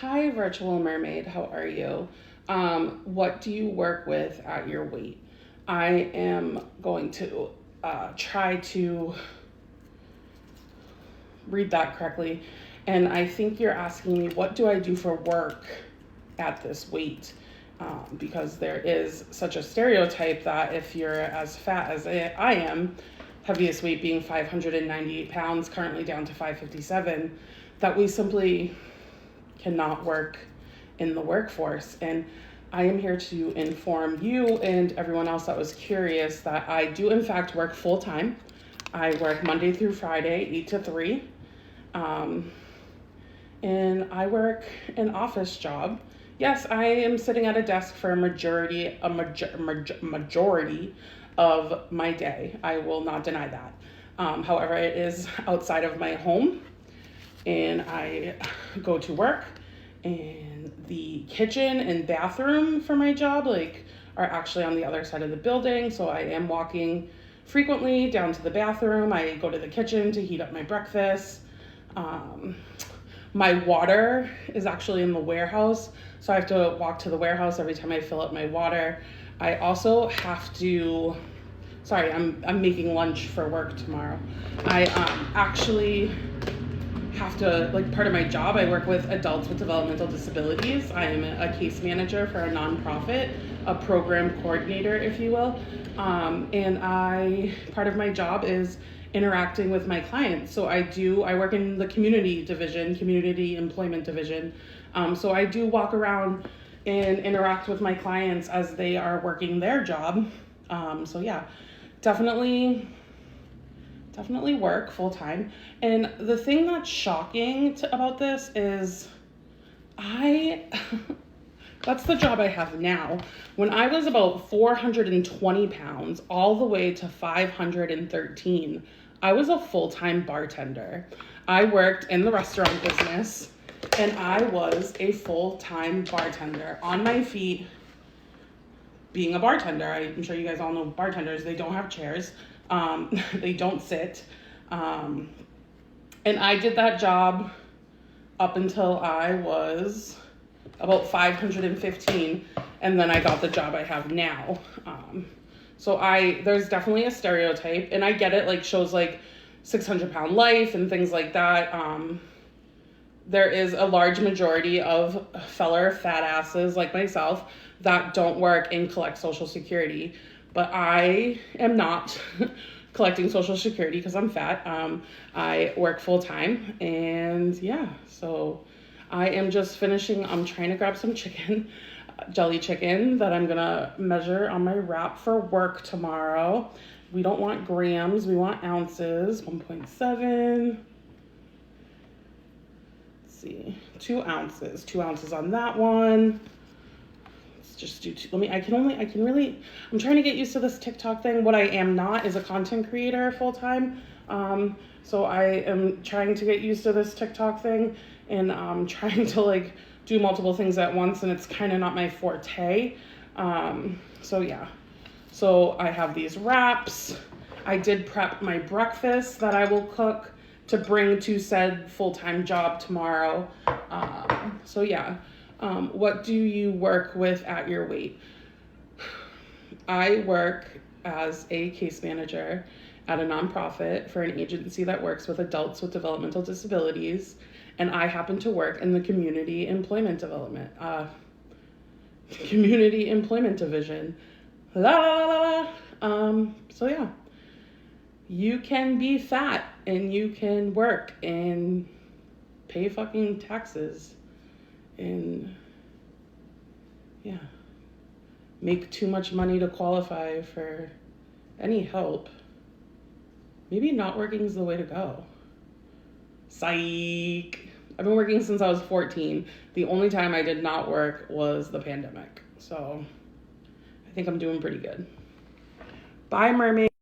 Hi, virtual mermaid. How are you? What do you work with at your weight? I am going to try to read that correctly. And I think you're asking me, what do I do for work at this weight? Because there is such a stereotype that if you're as fat as I am, heaviest weight being 598 pounds, currently down to 557, that we simply cannot work in the workforce. And I am here to inform you and everyone else that was curious that I do in fact work full time. I work Monday through Friday, 8 to 3. And I work an office job. Yes, I am sitting at a desk for a majority of my day. I will not deny that. However, it is outside of my home, and I go to work, and the kitchen and bathroom for my job are actually on the other side of the building. So I am walking frequently down to the bathroom. I go to the kitchen to heat up my breakfast. My water is actually in the warehouse, so I have to walk to the warehouse every time I fill up my water. I also have to, sorry, I'm making lunch for work tomorrow. I actually have to, part of my job, I work with adults with developmental disabilities. I am a case manager for a nonprofit, a program coordinator, if you will. And part of my job is interacting with my clients. So I work in the community division, community employment division. So I do walk around and interact with my clients as they are working their job. So yeah, definitely work full time. And the thing that's shocking about this is that's the job I have now. When I was about 420 pounds, all the way to 513, I was a full-time bartender. I worked in the restaurant business, and I was a full-time bartender on my feet, being a bartender. I'm sure you guys all know bartenders, they don't have chairs. They don't sit. And I did that job up until I was about 515, and then I got the job I have now. So there's definitely a stereotype, and I get it, shows 600-pound life and things like that. There is a large majority of feller fat asses like myself that don't work and collect Social Security, but I am not collecting Social Security because I'm fat. I work full time, and yeah, so I am just finishing. I'm trying to grab some chicken, jelly chicken, that I'm gonna measure on my wrap for work tomorrow. We don't want grams, we want ounces. 1.7. Let's see, 2 ounces. 2 ounces on that one. Let's just do two. I'm trying to get used to this TikTok thing. What I am not is a content creator full time. So I am trying to get used to this TikTok thing, and trying to do multiple things at once, and it's kind of not my forte. So yeah. So I have these wraps. I did prep my breakfast that I will cook to bring to said full-time job tomorrow. So yeah. What do you work with at your weight? I work as a case manager at a nonprofit for an agency that works with adults with developmental disabilities, and I happen to work in the community employment division. La la la la. So yeah, you can be fat and you can work and pay fucking taxes and yeah, make too much money to qualify for any help. Maybe not working is the way to go. Psych. I've been working since I was 14. The only time I did not work was the pandemic. So I think I'm doing pretty good. Bye, mermaid.